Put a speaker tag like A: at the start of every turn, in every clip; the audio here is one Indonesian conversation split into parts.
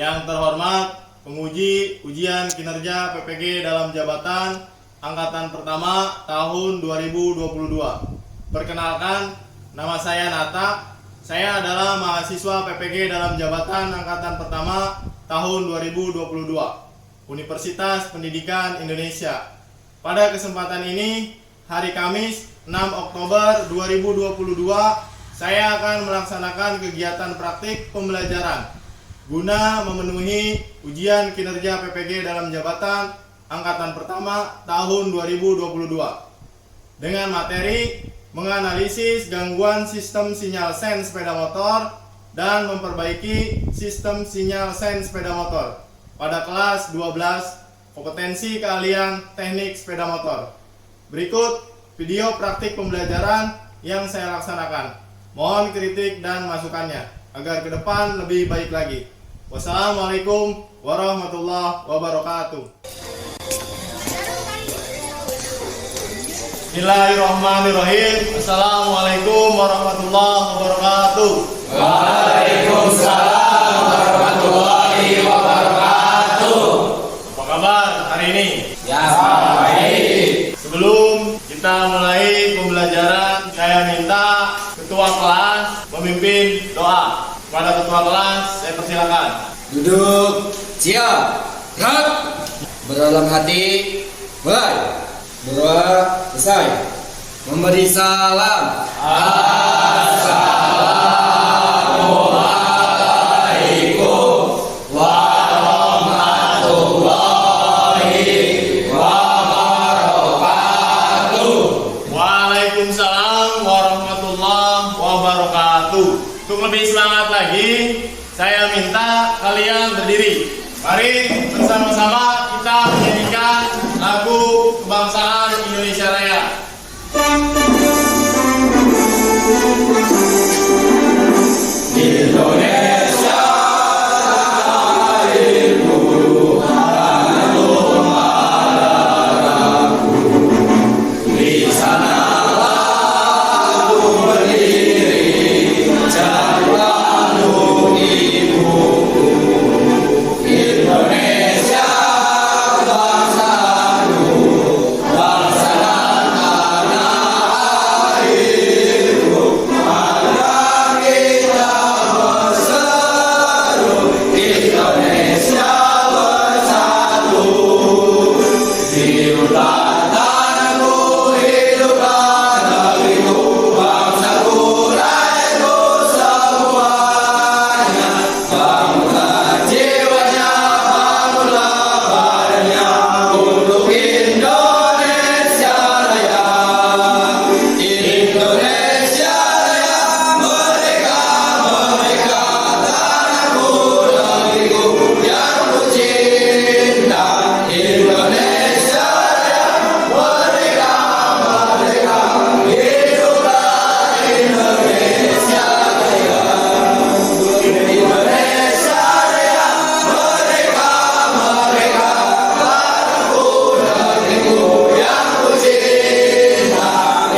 A: Yang terhormat penguji ujian kinerja PPG dalam jabatan angkatan pertama tahun 2022. Perkenalkan, nama saya Nata. Saya adalah mahasiswa PPG dalam jabatan angkatan pertama tahun 2022 Universitas Pendidikan Indonesia. Pada kesempatan ini, hari Kamis 6 Oktober 2022, saya akan melaksanakan kegiatan praktik pembelajaran guna memenuhi ujian kinerja PPG dalam jabatan angkatan pertama tahun 2022 dengan materi menganalisis gangguan sistem sinyal sen sepeda motor dan memperbaiki sistem sinyal sen sepeda motor pada kelas 12 kompetensi keahlian teknik sepeda motor. Berikut video praktik pembelajaran yang saya laksanakan. Mohon kritik dan masukannya agar ke depan lebih baik lagi. Wassalamualaikum warahmatullahi wabarakatuh. Bismillahirrahmanirrahim. Assalamualaikum warahmatullahi wabarakatuh.
B: Waalaikumsalam warahmatullahi wabarakatuh.
A: Apa kabar hari ini?
B: Ya, baik.
A: Sebelum kita mulai pembelajaran, saya minta Ketua kelas memimpin doa. Kepada Ketua kelas, saya persilakan.
B: Duduk, siap, gerak. Berdalam hati, mulai. Berdoa, selesai. Memberi salam. Assalamualaikum warahmatullahi wabarakatuh.
A: Waalaikumsalam warahmatullahi wabarakatuh. Untuk lebih semangat lagi, saya minta kalian berdiri. Mari bersama-sama kita menyanyikan lagu kebangsaan Indonesia Raya.
B: Indonesia airku, tanahku, madaraku. Di sanalah aku berdiri, jalanku ibuku. Indonesia bangsaku, bangsa dan tanah airku. Mari kita berseru, Indonesia bersatu. Hiduplah tanahku, hiduplah negeriku, bangsaku, rakyatku semuanya. Bangunlah jiwanya, bangunlah badannya untuk Indonesia Raya. Indonesia Raya, merdeka, merdeka, tanahku, negeriku yang ku cinta. Indonesia Raya, merdeka, merdeka, hiduplah Indonesia Raya. Indonesia Raya, merdeka, merdeka, tanahku, negeriku yang ku cinta.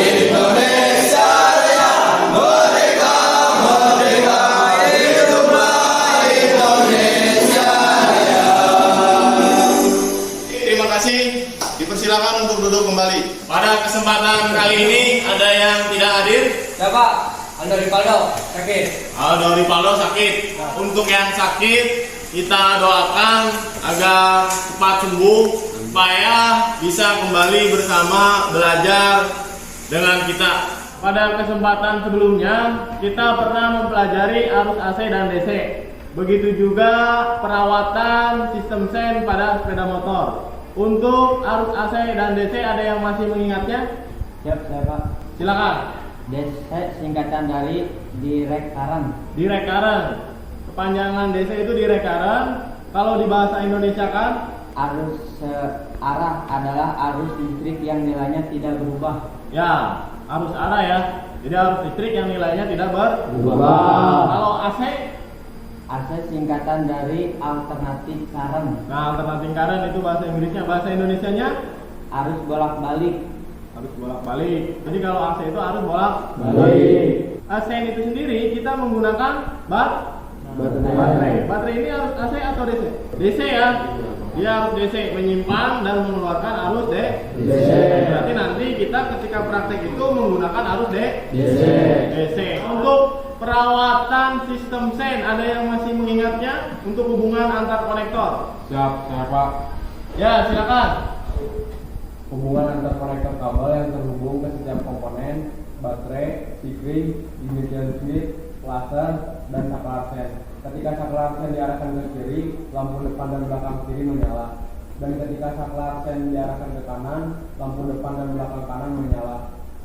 B: Indonesia Raya, merdeka, merdeka, hiduplah Indonesia Raya.
A: Terima kasih. Dipersilakan untuk duduk kembali. Pada kesempatan kali ini ada yang tidak hadir.
C: Siapa? Ando Ripaldo, sakit.
A: Aldo Ripaldo sakit. Untuk yang sakit, kita doakan agar cepat sembuh supaya bisa kembali bersama belajar dengan kita. Pada kesempatan sebelumnya, kita pernah mempelajari arus AC dan DC. Begitu juga perawatan sistem sen pada sepeda motor. Untuk arus AC dan DC ada yang masih mengingatnya?
C: Siap, saya Pak.
A: Silakan.
C: DC singkatan dari direct current.
A: Direct current. Kepanjangan DC itu direct current. Kalau di bahasa Indonesia kan?
C: Arus searah adalah arus listrik yang nilainya tidak berubah.
A: Ya, arus arah ya. Jadi arus listrik yang nilainya tidak berubah. Kalau AC?
C: AC singkatan dari alternatif current.
A: Nah, alternatif current itu bahasa Inggrisnya. Bahasa Indonesianya?
C: Arus bolak-balik.
A: Arus bolak-balik. Jadi kalau AC itu arus bolak-balik. AC itu sendiri kita menggunakan Baterai ini harus AC atau DC? DC ya. Dia harus DC, menyimpan dan mengeluarkan arus DC. Berarti nanti kita ketika praktek itu menggunakan arus DC. Untuk perawatan sistem sen, ada yang masih mengingatnya untuk hubungan antar konektor?
D: Siap, Pak.
A: Ya, silakan.
D: Hubungan antar konektor kabel yang terhubung ke setiap komponen, baterai, sikring, ignition switch, laser, dan saklar sen. Ketika saklar sen diarahkan ke kiri, lampu depan dan belakang kiri menyala. Dan ketika saklar sen diarahkan ke kanan, lampu depan dan belakang kanan menyala.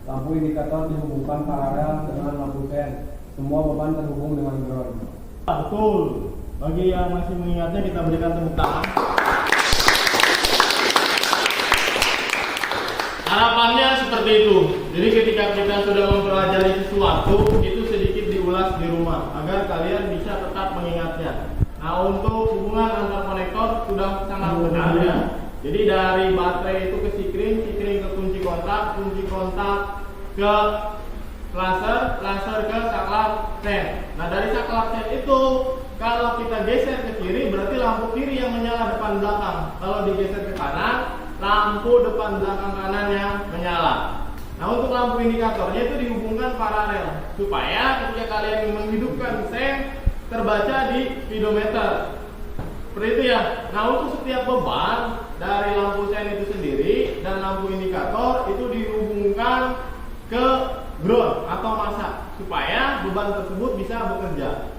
D: Lampu indikator dihubungkan paralel dengan lampu sen. Semua beban terhubung dengan ground.
A: Betul. Bagi yang masih mengingatnya, kita berikan tepuk tangan. Harapannya seperti itu. Jadi ketika kita sudah mempelajari sesuatu, itu sedikit diulas di rumah agar kalian bisa tetap mengingatnya. Nah, untuk hubungan antar konektor sudah sangat benar ya. Jadi dari baterai itu ke sikring, sikring ke kunci kontak ke laser, laser ke saklar sen. Nah, dari saklar sen itu kalau kita geser ke kiri berarti lampu kiri yang menyala depan belakang. Kalau digeser ke kanan, lampu depan belakang kanannya menyala. Nah, untuk lampu indikatornya itu dihubungkan paralel supaya ketika kalian menghidupkan sen terbaca di speedometer. Seperti itu ya. Nah, untuk setiap beban dari lampu sen itu sendiri dan lampu indikator itu dihubungkan ke ground atau masa supaya beban tersebut bisa bekerja.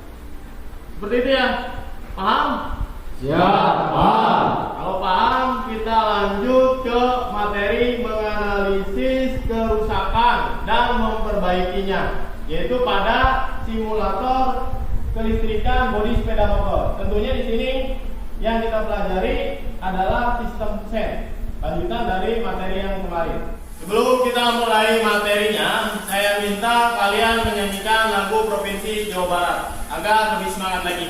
A: Seperti itu ya. Paham?
D: Siap, Pak.
A: Kalau paham, kita lanjut ke materi menganalisis kerusakan dan memperbaikinya, yaitu pada simulator kelistrikan bodi sepeda motor. Tentunya di sini yang kita pelajari adalah sistem sen, lanjutan dari materi yang kemarin. Sebelum kita mulai materinya, saya minta kalian menyanyikan lagu Provinsi Jawa Barat agar lebih semangat lagi.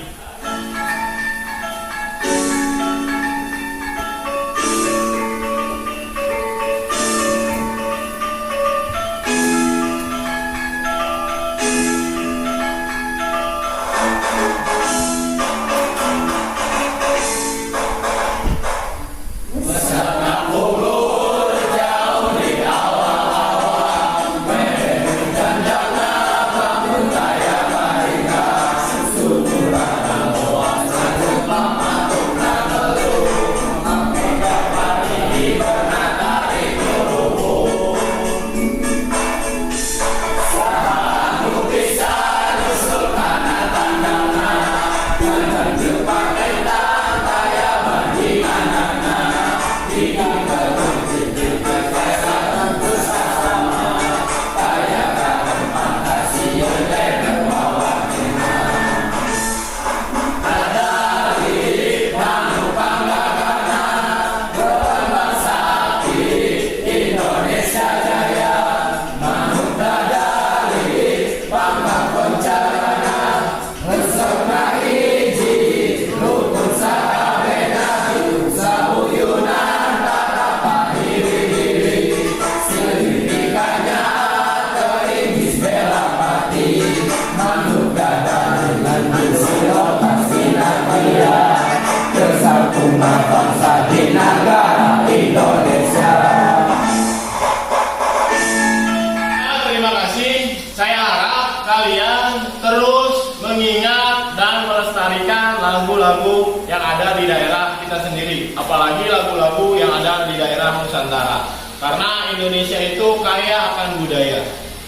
A: Terima kasih. Saya harap kalian terus mengingat dan melestarikan lagu-lagu yang ada di daerah kita sendiri, apalagi lagu-lagu yang ada di daerah Nusantara. Karena Indonesia itu kaya akan budaya.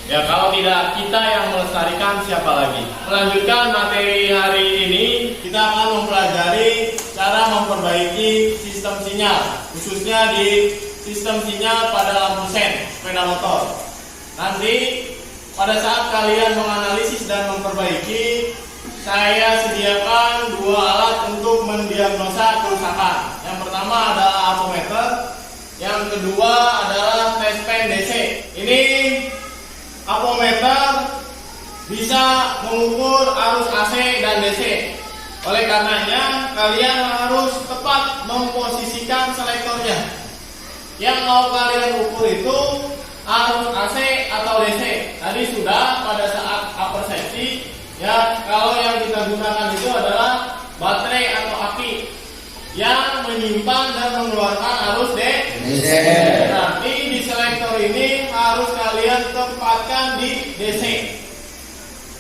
A: Ya, kalau tidak kita yang melestarikan, siapa lagi? Melanjutkan materi hari ini, kita akan mempelajari cara memperbaiki sistem sinyal, khususnya di sistem sinyal pada lampu sen sepeda motor. Nanti pada saat kalian menganalisis dan memperbaiki, saya sediakan dua alat untuk mendiagnosa kerusakan. Yang pertama adalah ampermeter, yang kedua adalah test pen DC. Ini ampermeter bisa mengukur arus AC dan DC. Oleh karenanya, kalian harus tepat memposisikan selektornya. Yang mau kalian ukur itu arus AC atau DC. Tadi sudah pada saat apersepsi, ya, kalau yang kita gunakan itu mengeluarkan arus DC. Berarti di selektor ini harus kalian tempatkan di DC.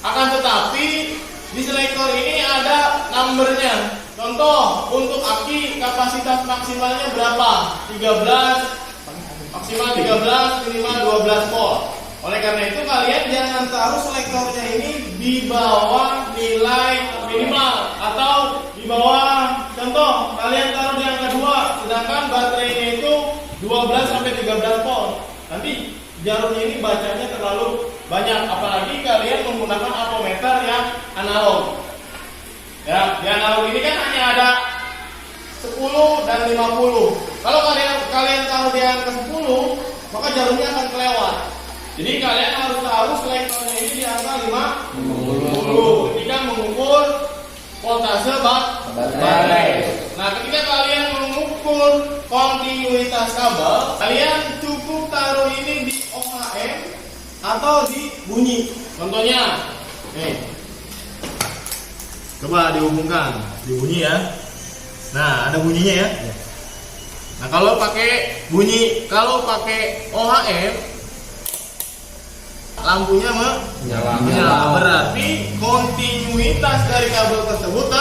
A: Akan tetapi di selektor ini ada numbernya. Contoh, untuk aki kapasitas maksimalnya berapa? 13, maksimal 13, minimal 12 volt. Oleh karena itu kalian jangan taruh selektornya ini di bawah nilai minimal atau di bawah, contoh kalian taruh di angka 2 sedangkan baterainya itu 12 sampai 13 volt. Nanti jarumnya ini bacanya terlalu banyak, apalagi kalian menggunakan ampermeter yang analog. Ya, di analog ini kan hanya ada 10 dan 50. Kalau kalian taruh di angka 10, maka jarumnya akan kelewat. Jadi kalian harus taruh selektornya ini di angka 50 ketika mengukur voltase baterai. Nah, ketika kalian mengukur kontinuitas kabel, kalian cukup taruh ini di OHM atau di bunyi. Contohnya, nih, coba dihubungkan, di bunyi ya. Nah, ada bunyinya ya. Nah, kalau pakai bunyi, kalau pakai OHM lampunya menyala. Berarti kontinuitas dari kabel tersebut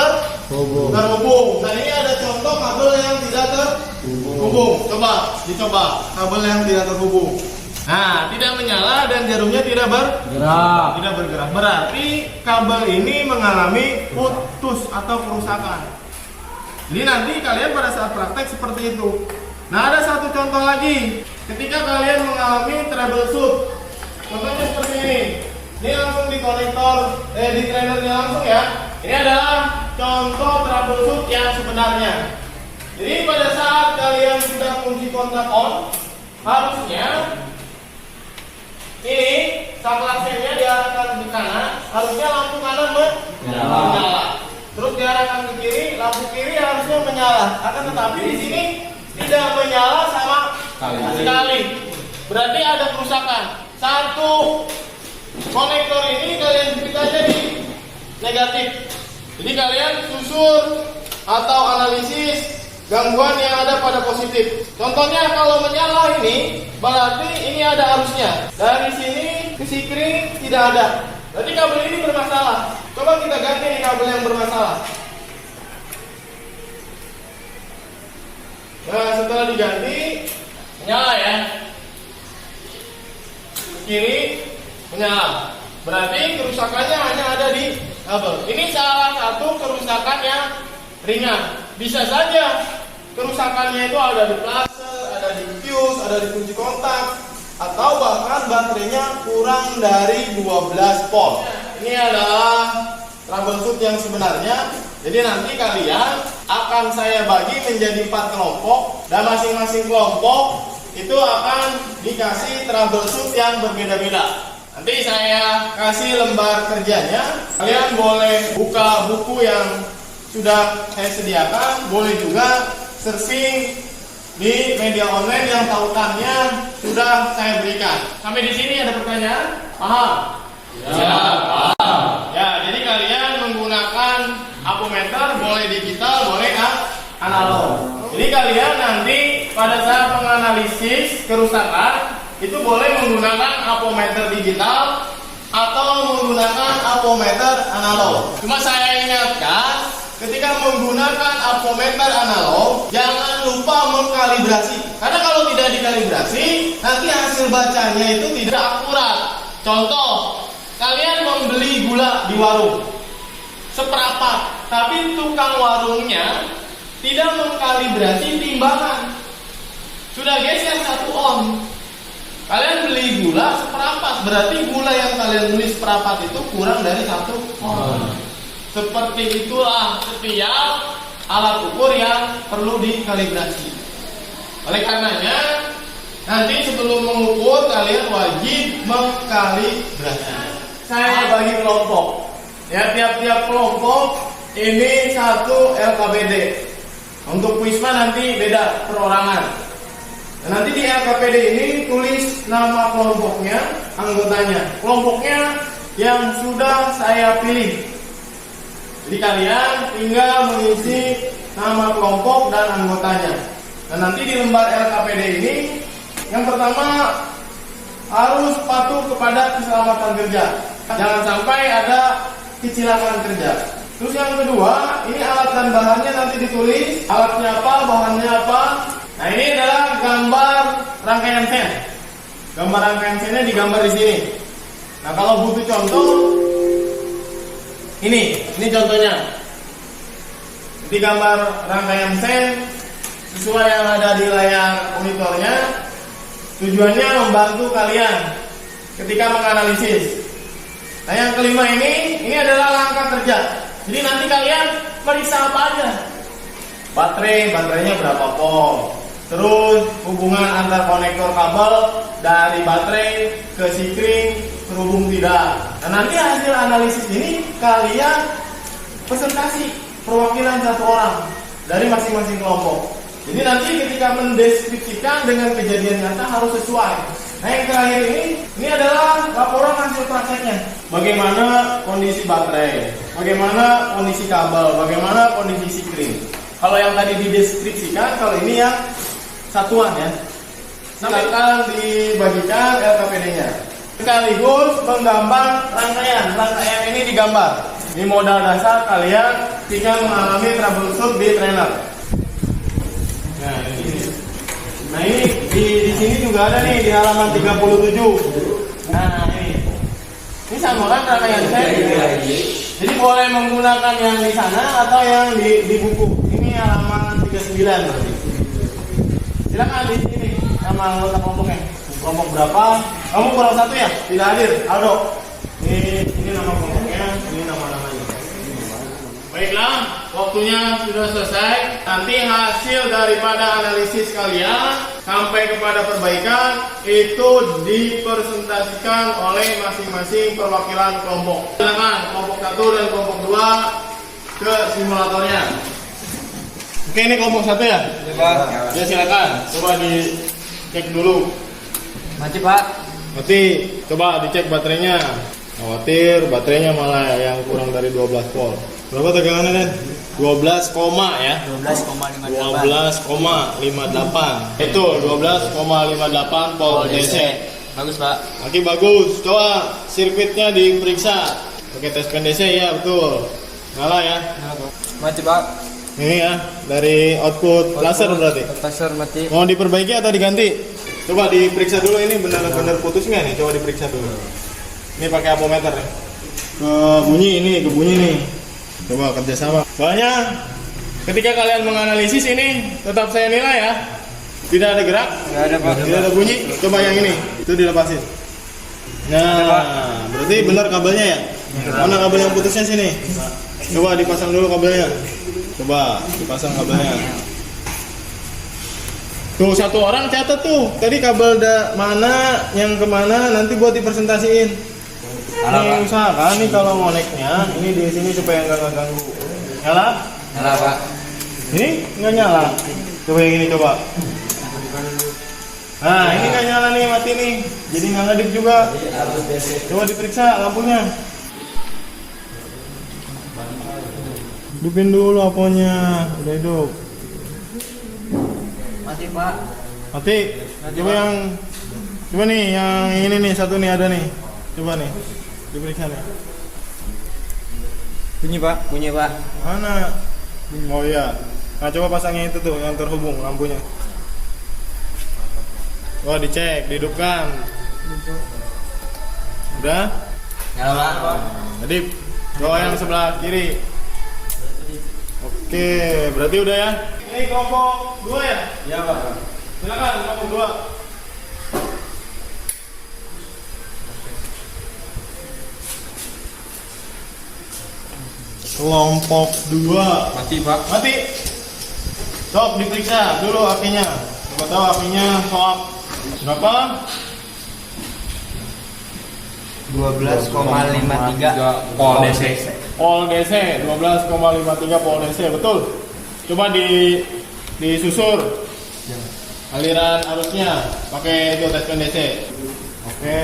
A: terhubung. Nah, ini ada contoh kabel yang tidak terhubung. Dicoba kabel yang tidak terhubung. Nah, tidak menyala dan jarumnya tidak bergerak. Berarti kabel ini mengalami putus atau kerusakan. Jadi nanti kalian pada saat praktek seperti itu. Nah, ada satu contoh lagi. Ketika kalian mengalami troubleshoot, contohnya seperti ini. Ini langsung di konektor, di trainernya langsung ya. Ini adalah contoh troubleshoot yang sebenarnya. Jadi pada saat kalian sudah kunci kontak on, harusnya ini saklar sennya diarahkan ke kanan, harusnya lampu kanan menyala. Terus diarahkan ke kiri, lampu kiri harusnya menyala. Akan tetapi di sini tidak menyala sama sekali. Berarti ada kerusakan. Satu konektor ini kalian jepit aja di negatif. Jadi kalian susur atau analisis gangguan yang ada pada positif. Contohnya kalau menyala ini, berarti ini ada arusnya. Dari sini ke sikring tidak ada. Berarti kabel ini bermasalah. Coba kita ganti nih kabel yang bermasalah. Nah, setelah diganti menyala ya. Kiri menyala. Berarti kerusakannya hanya ada di kabel. Ini salah satu kerusakan yang ringan. Bisa saja kerusakannya itu ada di plase, ada di fuse, ada di kunci kontak, atau bahkan baterainya kurang dari 12 volt. Ini adalah troubleshoot yang sebenarnya. Jadi nanti kalian akan saya bagi menjadi 4 kelompok dan masing-masing kelompok itu akan dikasih troubleshoot yang berbeda-beda. Nanti saya kasih lembar kerjanya. Kalian boleh buka buku yang sudah saya sediakan, boleh juga searching di media online yang tautannya sudah saya berikan. Sampai di sini ada pertanyaan? Paham? Ya, paham. Ya, jadi kalian menggunakan ampermeter, boleh digital, boleh analog. Jadi kalian nanti pada saat menganalisis kerusakan itu boleh menggunakan ampermeter digital atau menggunakan ampermeter analog. Cuma saya ingatkan, ketika menggunakan ampermeter analog, jangan lupa mengkalibrasi. Karena kalau tidak dikalibrasi, nanti hasil bacanya itu tidak akurat. Contoh, kalian membeli gula di warung seperempat, tapi tukang warungnya tidak mengkalibrasi timbangan. Sudah geser 1 ohm. Kalian beli gula seperempat, berarti gula yang kalian beli seperempat itu kurang dari 1 ohm. Seperti itulah setiap alat ukur yang perlu dikalibrasi. Oleh karenanya, nanti sebelum mengukur kalian wajib mengkalibrasi. Saya bagi kelompok. Ya, tiap-tiap kelompok ini 1 LKPD. Untuk Wisma nanti beda perorangan. Dan nanti di LKPD ini tulis nama kelompoknya, anggotanya. Kelompoknya yang sudah saya pilih. Jadi kalian tinggal mengisi nama kelompok dan anggotanya. Nah, nanti di lembar LKPD ini yang pertama harus patuh kepada keselamatan kerja. Jangan sampai ada kecelakaan kerja. Terus yang kedua, ini alat dan bahannya nanti ditulis, alatnya apa, bahannya apa. Nah, ini adalah gambar rangkaian sen. Gambar rangkaian sennya digambar di sini. Nah, kalau butuh contoh, ini contohnya. Di gambar rangkaian sen sesuai yang ada di layar monitornya. Tujuannya membantu kalian ketika menganalisis. Nah, yang kelima ini adalah langkah kerja. Jadi nanti kalian periksa apa aja. Baterainya berapa volt. Terus hubungan antar konektor kabel dari baterai ke sikring terhubung tidak. Nah, nanti hasil analisis ini kalian presentasi perwakilan satu orang dari masing-masing kelompok. Jadi nanti ketika mendeskripsikan dengan kejadian nyata harus sesuai. Nah, yang terakhir ini adalah laporan hasil prakteknya. Bagaimana kondisi baterai, bagaimana kondisi kabel, bagaimana kondisi sikring. Kalau yang tadi dideskripsikan, kalau ini yang satuan ya. Nanti akan dibagikan LKPD-nya. Sekaligus menggambar rangkaian. Rangkaian ini digambar. Ini modal dasar kalian jika mengalami troubleshoot di trainer. Nah ini di sini juga ada nih di halaman 37. Nah ini samuran rangkaian sen. Jadi boleh menggunakan yang di sana atau yang di buku. Ini halaman 39 berarti. Silakan di sini sama anggota kelompoknya. Kelompok berapa? Kamu kurang satu ya? Tidak hadir. Aldo. Ini nama kelompoknya, ini nama-namanya. Baiklah, waktunya sudah selesai. Nanti hasil daripada analisis kalian sampai kepada perbaikan itu dipresentasikan oleh masing-masing perwakilan kelompok. Silakan kelompok 1 dan kelompok 2 ke simulatornya. Oke, ini kelompok 1 ya? Ya, silakan. Coba dicek dulu.
C: Mati Pak.
A: Mati. Coba dicek baterainya. Khawatir baterainya malah yang kurang dari 12 volt. Berapa tegangannya kan? 12, ya. 12,58. Itu 12,58 volt DC.
C: Bagus Pak.
A: Oke, bagus. Coba sirkuitnya diperiksa. Pakai tes DC ya, betul. Nyala ya.
C: Mati Pak.
A: Ini ya, dari output laser berarti.
C: Laser mati.
A: Mau diperbaiki atau diganti? Coba diperiksa dulu ini benar-benar putus nggak nih? Coba diperiksa dulu. Ini pakai apometer nih. Ke bunyi nih. Coba kerjasama. Soalnya ketika kalian menganalisis ini tetap saya nilai ya. Tidak ada gerak.
C: Nggak ada Pak.
A: Tidak ada bunyi. Coba yang ini. Itu dilepasin. Nah, berarti benar kabelnya ya. Mana kabel yang putusnya sini? Coba dipasang dulu kabelnya. Coba dipasang kabelnya. Tuh, satu orang catat tuh. Tadi kabel mana yang kemana nanti buat dipresentasiin. Ini usahakan nih kalau koneknya ini di sini supaya nggak ganggu. Nyala?
C: Nyala Pak.
A: Ini nggak nyala. Coba yang ini coba. Nah, ini nggak nyala nih, mati nih. Jadi nggak ngedip juga. Coba diperiksa lampunya. Hidupin dulu aponya. Udah hidup.
C: Mati Pak.
A: Mati. Coba nih yang ini nih, satu nih ada nih. Coba nih. Diperiksa nih.
C: Bunyi Pak.
A: Mana? Oh iya. Nah, coba pasangnya itu tuh yang terhubung lampunya. Coba dicek, dihidupkan. Udah?
C: Nyala Pak.
A: Jadi coba yang sebelah kiri. Oke, berarti udah ya. Ini kelompok 2 ya?
C: Iya Pak.
A: Silakan kelompok 2. Kelompok 2.
C: Mati Pak.
A: Mati. Sok diperiksa dulu apinya. Coba tahu apinya sok berapa?
C: 12,53 volt DC.
A: Volt DC 12,53 volt DC, betul. Coba disusur aliran arusnya pakai itu tes DC. Oke.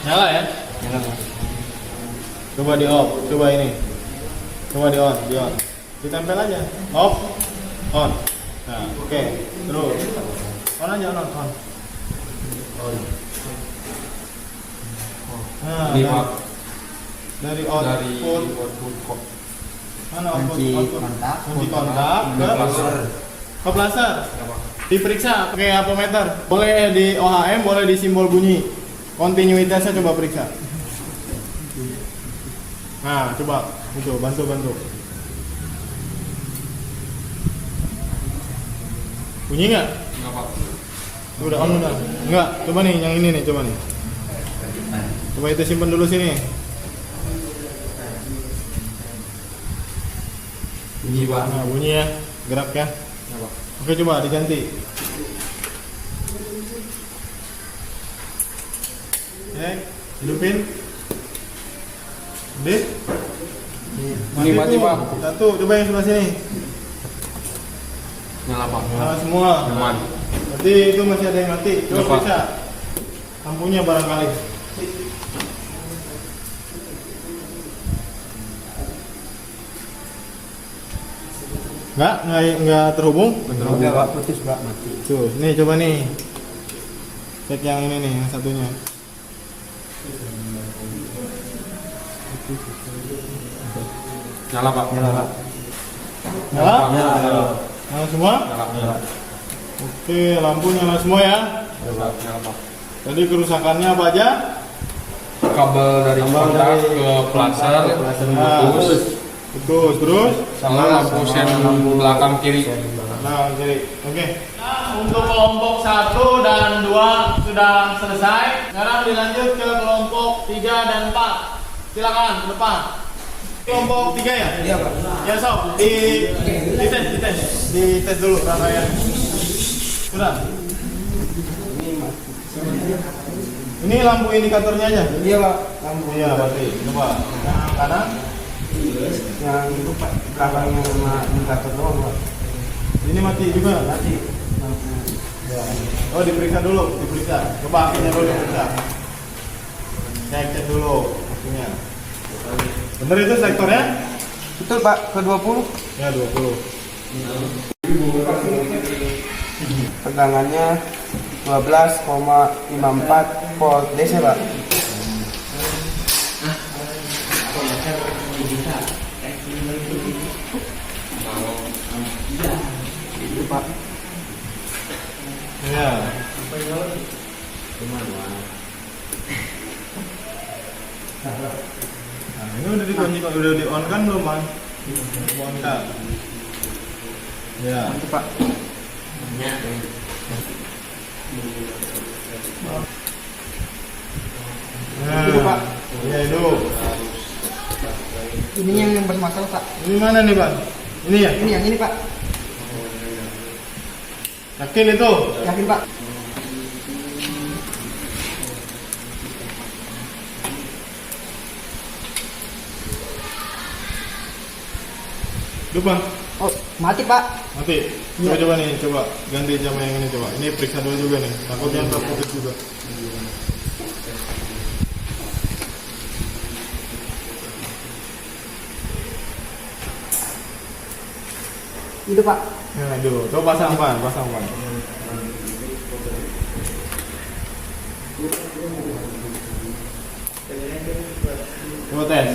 A: Nyala ya?
C: Nyala Mas.
A: Coba di off, coba ini. Coba di on, ditempel aja. Off, on. Nah, oke. Terus on aja, on. Nah,
D: Ini Pak.
A: dari
D: Dari
A: output
D: kok.
A: mana
C: Kunci
A: output?
C: kontak.
A: Kunci kontak ke plaster.
D: Apa?
A: Diperiksa pakai apometer. Boleh di OHM, boleh di simbol bunyi. Kontinuitasnya coba periksa. Nah, coba itu bantu. Bunyi nggak?
D: Enggak Pak.
A: Udah on udah. Enggak. Coba nih yang ini nih, coba nih. Coba itu simpen dulu sini.
D: Bunyi Pak.
A: Nah, bunyi ya, gerak ya.
D: Apa?
A: Oke, coba diganti. Hidupin. Deh.
D: Ini mati,
A: tuh.
D: Pak.
A: Satu, coba yang sebelah sini.
D: Nyala Pak.
A: Nyala semua.
D: Aman.
A: Berarti itu masih ada yang mati. Coba
D: Iya, Pak.
A: periksa. Lampunya barangkali. Enggak terhubung.
C: Enggak Pak, putus Pak, mati.
A: Tuh, nih coba nih. Cek yang ini nih, yang satunya.
D: Nyala Pak.
A: Nyala? Nyala semua?
D: Nyala.
A: Oke, lampu nyala semua ya.
D: Nyala Pak.
A: Tadi kerusakannya apa aja?
D: Kabel dari kontak ke plaster
A: Putus, terus
D: sama lampu sen belakang kiri.
A: nah kiri. Oke. Untuk kelompok 1 dan 2 sudah selesai. Sekarang dilanjut ke kelompok 3 dan 4. Silakan ke depan. Kelompok 3 ya?
C: Iya Pak.
A: Ya sob, dites dulu rangkaian. Sudah. Ini lampu indikatornya aja.
C: Iya Pak, lampu.
A: Iya, berarti. Coba yang kanan.
C: Yang itu Pak, belakangnya sama indikator doang Pak.
A: Ini mati juga.
C: Mati. Lampu.
A: Ya. Oh, diperiksa dulu, diperiksa. Coba apinya dulu diperiksa. Cek dulu apinya. Bener itu sektornya?
C: Betul Pak, ke 20.
A: Ya, 20.
C: Tegangannya 12,54 volt DC Pak. Itu Pak.
A: Ya. Nah, ini udah dikunci, udah di on kan belum, Man? On kan? Ya.
C: Itu Pak.
A: Nah,
C: Hidup, Pak.
A: Iya, hidup.
C: Ini yang bermasalah Pak.
A: Ini mana nih, Bang? Ini ya?
C: Ini yang ini Pak.
A: Yakin itu?
C: Yakin Pak.
A: Hidup, Bang.
C: Oh, mati Pak.
A: Mati. Coba nih, coba ganti sama yang ini coba. Ini periksa dulu juga nih. Takutnya terputus juga.
C: Itu Pak.
A: Nah, dulu. Coba pasang Pan. Coba tes.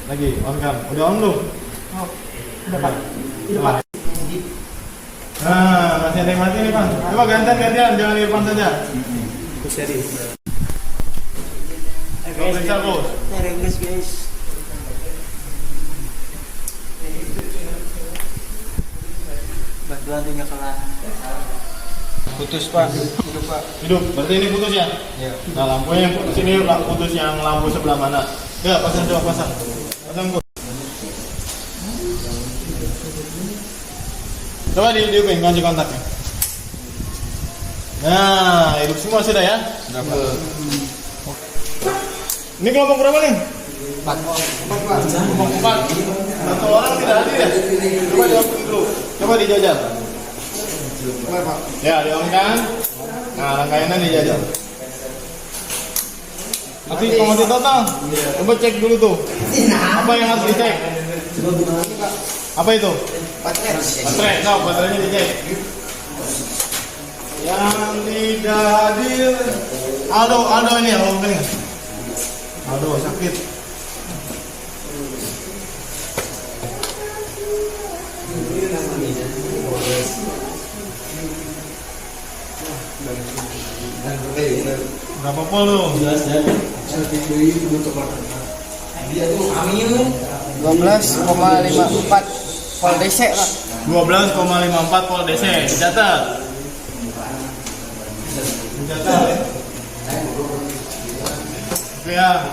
A: Lagi on kan? Udah on belum?
C: Oh, udah Pak. Itu Pak.
A: Nah, masih ada yang mati nih, Pan. Coba gantian, jangan Irfan saja.
C: Serius.
A: Coba periksa, Bos.
C: Guys. Bantuan punya kelas. Putus Pak. Hidup Pak.
A: Hidup. Berarti ini putus ya?
C: Iya.
A: Nah, lampunya yang putus ini putus yang lampu sebelah mana? Ya, pasang. Pasang, Bos. Coba dihidupin kunci kontaknya. Nah, hidup semua sudah ya?
D: Sudah Pak.
A: Ini kelompok berapa nih?
C: 4.
A: Kelompok 4. Satu orang tidak hadir ya? Coba dihidupin dulu. Coba dijajal. Ya, di on kan? Nah, rangkaiannya dijajal. Mati, kok mati total? Coba cek dulu tuh. Apa yang harus dicek? Apa itu? Baterai. Nah, baterainya dicek. Yang tidak hadir. Aldo ini ya, Aldo sakit. Berapa pol lu?
C: 12,54 volt DC Pak.
A: 12,54 volt DC. Dicatat. Oke ya.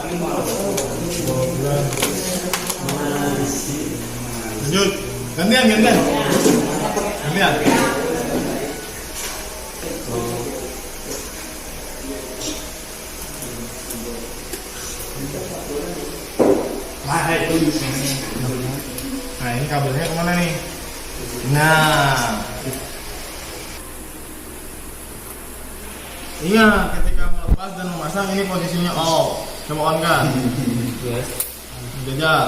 A: Lanjut. Gantian. Nah, ini kabelnya kemana nih? Nah, ingat ketika melepas dan memasang ini posisinya off. Coba on kan? Jajal.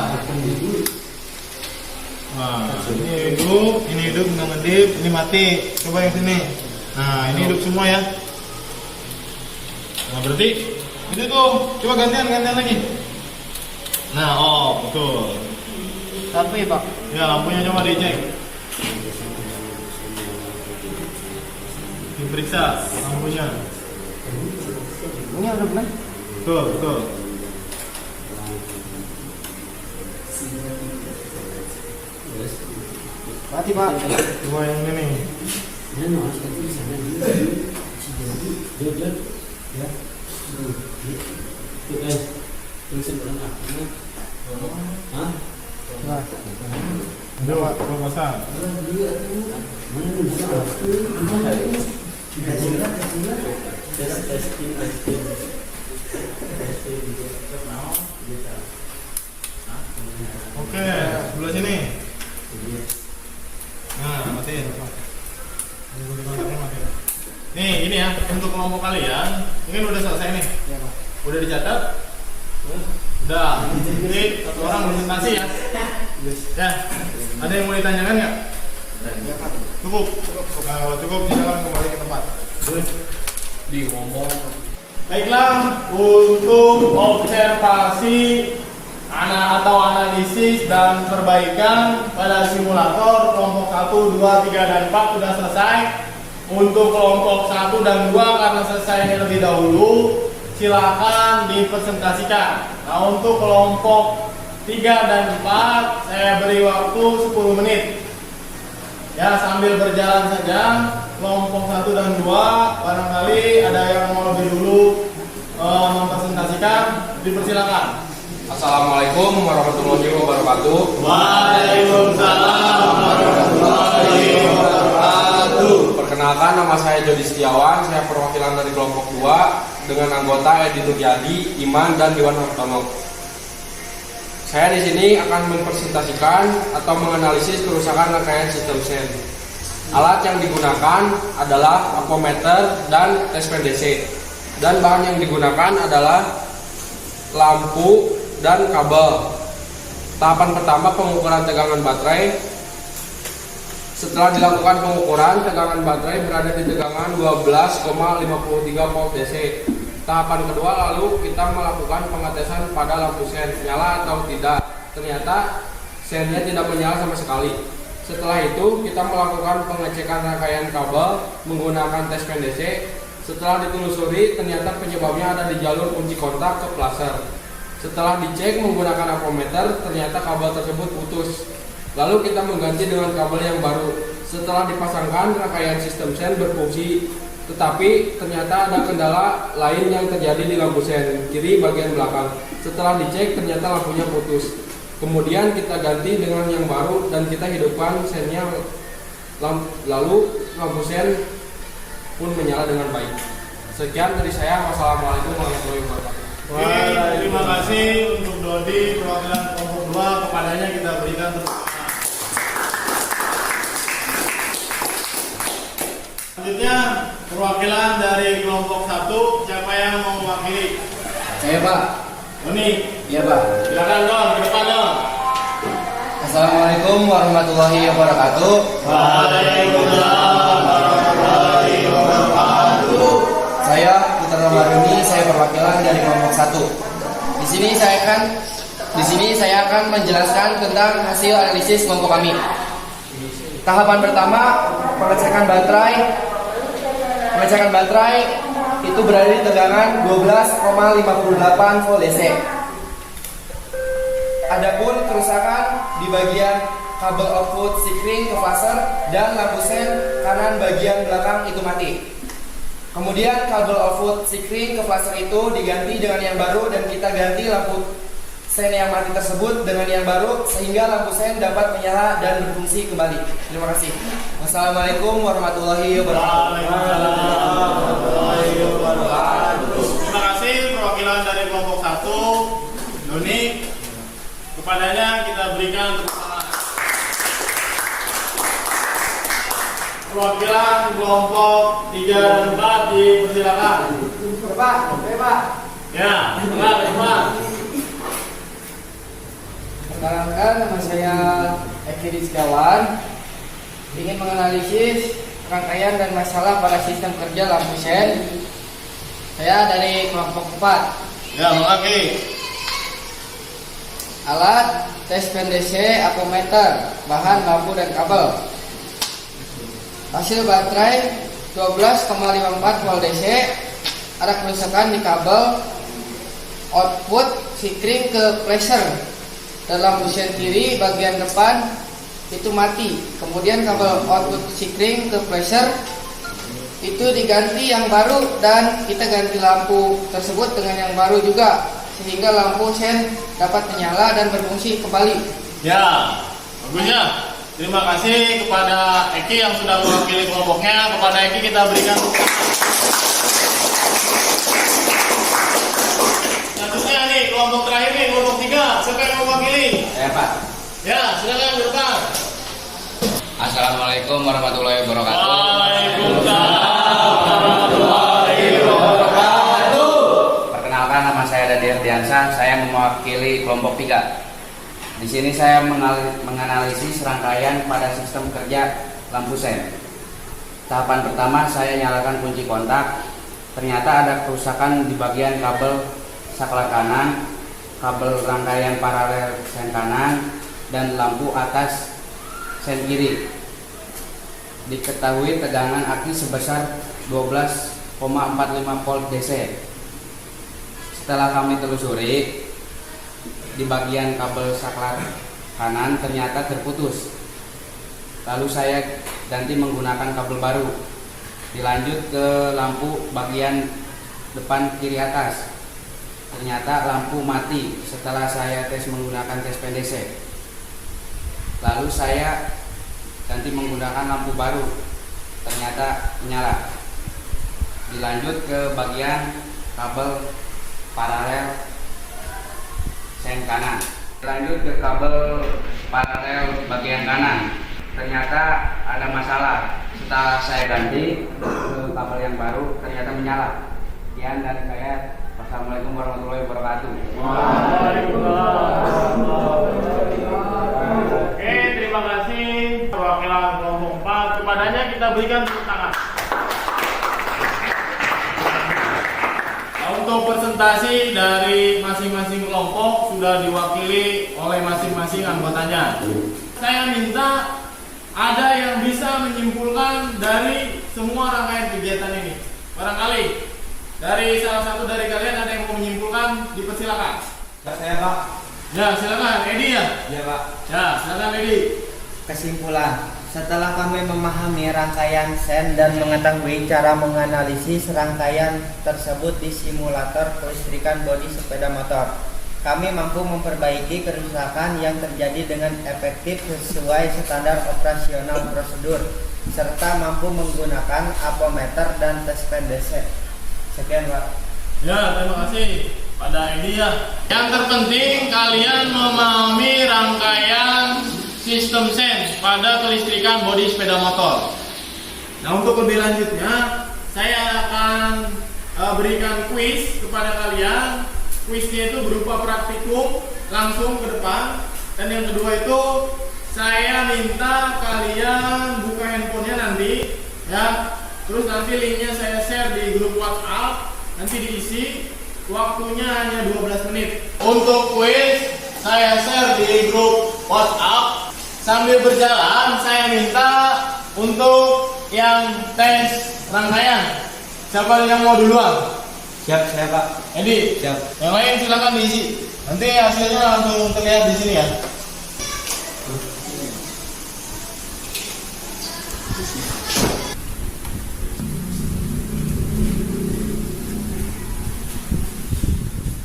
A: Nah, ini hidup, nggak ngedip, ini mati. Coba yang sini. Nah, ini hidup semua ya. Nah, berarti itu tuh. Coba gantian lagi. Nah, betul.
C: Tapi Pak,
A: Ya, lampunya coba dicek. Diperiksa lampunya.
C: ini udah benar.
A: Betul.
C: Mati Pak.
A: Coba yang ini nih.
C: Nah,
A: Coba pasang. Oke, sebelah sini. Nah, matiin. Nih, ini ya untuk kelompok kalian. Ini udah selesai nih. Udah dicatat? Udah. Jadi satu orang presentasi ya. Ya. Ada yang mau ditanyakan nggak? Cukup. Nah, kalau cukup silakan kembali ke tempat. Baiklah, untuk observasi atau analisis dan perbaikan pada simulator kelompok 1, 2, 3, dan 4 sudah selesai. Untuk kelompok 1 dan 2 karena selesainya lebih dahulu, silakan dipresentasikan. Nah, untuk kelompok 3 dan 4 saya beri waktu 10 menit. Ya, sambil berjalan saja. Kelompok 1 dan 2 barangkali ada yang mau lebih dulu mempresentasikan, dipersilakan.
E: Assalamualaikum warahmatullahi wabarakatuh.
A: Waalaikumsalam warahmatullahi wabarakatuh.
E: Perkenalkan, nama saya Jody Setiawan. Saya perwakilan dari kelompok 2 dengan anggota Edi Nuryadi, Iman, dan Iwan Hartono. Saya di sini akan mempresentasikan atau menganalisis kerusakan rangkaian sistem SEN. Alat yang digunakan adalah ampometer dan tes PDC. Dan bahan yang digunakan adalah lampu dan kabel. Tahapan pertama, pengukuran tegangan baterai. Setelah dilakukan pengukuran, tegangan baterai berada di tegangan 12,53 volt DC. Tahapan kedua, lalu kita melakukan pengetesan pada lampu sen nyala atau tidak. Ternyata sennya tidak menyala sama sekali. Setelah itu kita melakukan pengecekan rangkaian kabel menggunakan tes PDC. Setelah ditelusuri, ternyata penyebabnya ada di jalur kunci kontak ke plaser. Setelah dicek menggunakan ampometer, ternyata kabel tersebut putus. Lalu kita mengganti dengan kabel yang baru. Setelah dipasangkan, rangkaian sistem sen berfungsi. Tetapi ternyata ada kendala lain yang terjadi di lampu sen kiri bagian belakang. Setelah dicek, ternyata lampunya putus. Kemudian kita ganti dengan yang baru dan kita hidupkan sennya. Lalu lampu sen pun menyala dengan baik. Sekian dari saya. Wassalamualaikum warahmatullahi wabarakatuh.
A: Terima kasih untuk Dodi, perwakilan kelompok 2. Kepadanya kita berikan tepuk tangan. Selanjutnya perwakilan dari kelompok 1. Siapa yang mau mewakili?
C: Saya Pak.
A: Doni,
C: Iya Pak.
A: silakan Don, ke depan Don.
C: Assalamualaikum warahmatullahi wabarakatuh.
A: Waalaikumsalam warahmatullahi wabarakatuh.
C: Saya Putra Ramadhani, saya perwakilan dari kelompok 1. Di sini saya akan menjelaskan tentang hasil analisis kelompok kami. Tahapan pertama, pengecekan baterai. Pengecekan baterai itu berada di tegangan 12,58 volt DC. Adapun kerusakan di bagian kabel output sikring ke flaser dan lampu sen kanan bagian belakang itu mati. Kemudian kabel output sikring ke flaser itu diganti dengan yang baru dan kita ganti lampu sen yang mati tersebut dengan yang baru sehingga lampu sen dapat menyala dan berfungsi kembali. Terima kasih. Wassalamualaikum warahmatullahi wabarakatuh.
A: Waalaikumsalam warahmatullahi wabarakatuh. Terima kasih perwakilan dari kelompok 1 Doni. Kepadanya kita berikan tepuk tangan. Perwakilan kelompok 3 dan 4 dipersilakan.
C: Pak.
A: Ya, silakan.
C: Perkenalkan, nama saya Eki Rizkawan. Ingin menganalisis rangkaian dan masalah pada sistem kerja lampu sen. Saya dari kelompok 4.
A: Ya, makasih.
C: Alat tes DC, apometer, bahan lampu dan kabel. Hasil baterai 12,54 volt DC. Ada kerusakan di kabel output sikring ke flasher. Dalam busen kiri bagian depan itu mati. Kemudian kabel output sikring ke flasher itu diganti yang baru dan kita ganti lampu tersebut dengan yang baru juga sehingga lampu sen dapat menyala dan berfungsi kembali.
A: Ya, bagusnya. Terima kasih kepada Eki yang sudah mewakili kelompoknya. Kepada Eki kita berikan tepuk tangan. Selanjutnya nih, kelompok terakhir nih, kelompok 3. Siapa yang mewakili?
C: Ya Pak.
A: Ya, silakan ke depan.
C: Assalamualaikum warahmatullahi wabarakatuh.
A: Waalaikumsalam warahmatullahi wabarakatuh.
C: Perkenalkan, nama saya Dadi Ardiansyah. Saya mewakili kelompok 3. Di sini saya menganalisis rangkaian pada sistem kerja lampu sen. Tahapan pertama, saya nyalakan kunci kontak. Ternyata ada kerusakan di bagian kabel saklar kanan, kabel rangkaian paralel sen kanan, dan lampu atas sen kiri. Diketahui tegangan aki sebesar 12,45 volt DC. Setelah kami telusuri, di bagian kabel saklar kanan ternyata terputus. Lalu saya ganti menggunakan kabel baru. Dilanjut ke lampu bagian depan kiri atas. Ternyata lampu mati setelah saya tes menggunakan tes PDC. Lalu saya ganti menggunakan lampu baru. Ternyata menyala. Dilanjut ke bagian kabel paralel sen kanan. Lanjut ke kabel paralel bagian kanan. Ternyata ada masalah. Setelah saya ganti ke kabel yang baru, ternyata menyala. Sekian dari saya. Wassalamualaikum warahmatullahi wabarakatuh.
A: Oke, terima kasih perwakilan kelompok 4. Kepadanya kita berikan tepuk tangan. Untuk presentasi dari masing-masing kelompok sudah diwakili oleh masing-masing anggotanya. Saya minta ada yang bisa menyimpulkan dari semua rangkaian kegiatan ini. Barangkali dari salah satu dari kalian ada yang mau menyimpulkan, dipersilakan.
F: Saya Pak.
A: Ya, silakan Edi ya.
F: Ya Pak.
A: Ya, silakan Edi.
F: Kesimpulan, setelah kami memahami rangkaian sen dan mengetahui cara menganalisis rangkaian tersebut di simulator kelistrikan bodi sepeda motor, kami mampu memperbaiki kerusakan yang terjadi dengan efektif sesuai standar operasional prosedur, serta mampu menggunakan apometer dan tes PDC. Sekian Pak.
A: Ya, terima kasih pada Edi ya. Yang terpenting kalian memahami rangkaian sistem sen pada kelistrikan bodi sepeda motor. Nah, untuk lebih lanjutnya saya akan berikan kuis kepada kalian kuisnya itu berupa praktikum langsung ke depan. Dan yang kedua itu saya minta kalian buka handphonenya nanti ya. Terus nanti linknya saya share di grup WhatsApp. Nanti diisi, waktunya hanya 12 menit. Untuk kuis saya share di grup WhatsApp. Sambil berjalan saya minta untuk yang tes rangkaian. Siapa yang mau duluan?
F: Siap, saya Pak.
A: Edi,
F: Siap.
A: yang lain silakan diisi. Nanti hasilnya langsung terlihat di sini ya.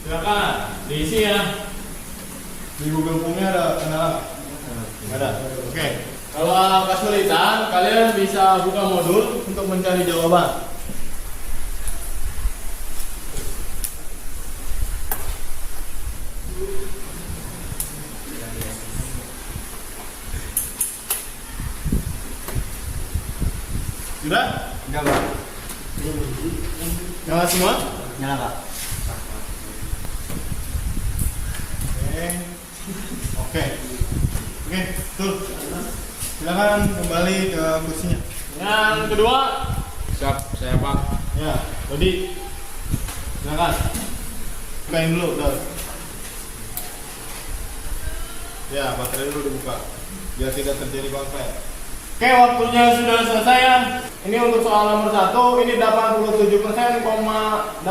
A: Silakan diisi ya. Di Google Form-nya ada kenalan? Ada. Oke. Kalau kesulitan, kalian bisa buka modul untuk mencari jawaban. Sudah?
F: Enggak, Pak.
A: Nyala semua?
F: Nyala, Pak.
A: Oke. Oke, tuh. Silakan kembali ke kursinya. Yang kedua,
E: Siap, saya Pak.
A: ya, Dodi. Silakan. Bukain dulu, Dod. Ya, baterai dulu dibuka biar tidak terjadi konslet. Oke, waktunya sudah selesai ya. Ini untuk soal nomor 1, ini 87,5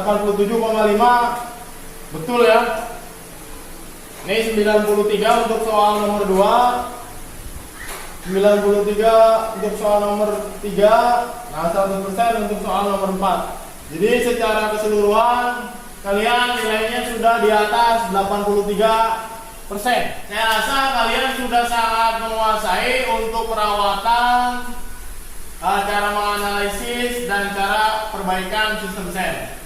A: betul ya. Ini 93 untuk soal nomor 2, 93 untuk soal nomor 3, nah 100% untuk soal nomor 4. Jadi secara keseluruhan kalian nilainya sudah di atas 83%. Saya rasa kalian sudah sangat menguasai untuk perawatan, cara menganalisis dan cara perbaikan sistem SEN.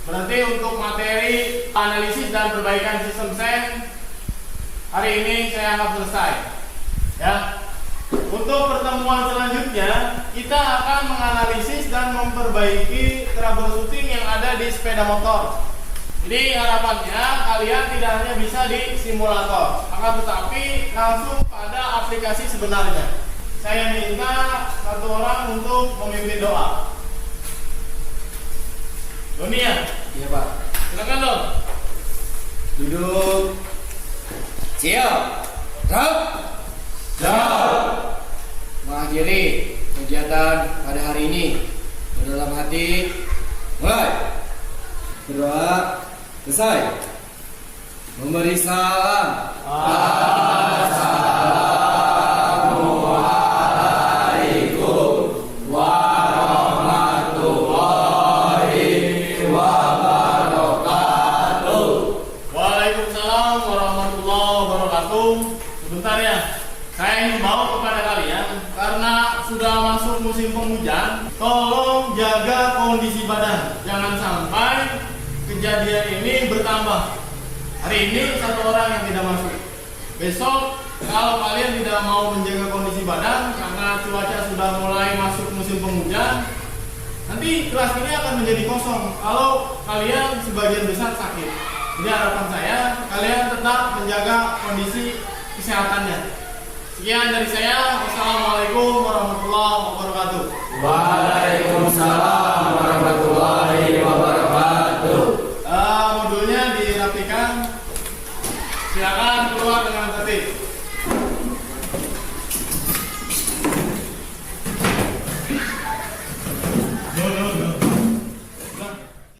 A: Berarti untuk materi analisis dan perbaikan sistem SEN hari ini saya anggap selesai. Ya. Untuk pertemuan selanjutnya kita akan menganalisis dan memperbaiki troubleshooting yang ada di sepeda motor. Jadi harapannya kalian tidak hanya bisa di simulator, akan tetapi langsung pada aplikasi sebenarnya. Saya minta satu orang untuk memimpin doa. Doni ya?
C: Iya Pak.
A: Silakan dong.
C: Duduk. Siap. Rap. Mengakhiri kegiatan pada hari ini dalam hati. Mulai. Berdoa. Selesai. Memberi salam.
A: Waalaikumsalam warahmatullahi wabarakatuh. Sebentar ya, saya himbau kepada kalian karena sudah masuk musim penghujan, tolong jaga kondisi badan. Jangan sampai kejadian ini bertambah. Hari ini satu orang yang tidak masuk. Besok kalau kalian tidak mau menjaga kondisi badan karena cuaca sudah mulai masuk musim penghujan, nanti kelas ini akan menjadi kosong kalau kalian sebagian besar sakit. Jadi harapan saya kalian tetap menjaga kondisi kesehatannya. Sekian dari saya. Wassalamualaikum warahmatullahi wabarakatuh.
B: Waalaikumsalam warahmatullahi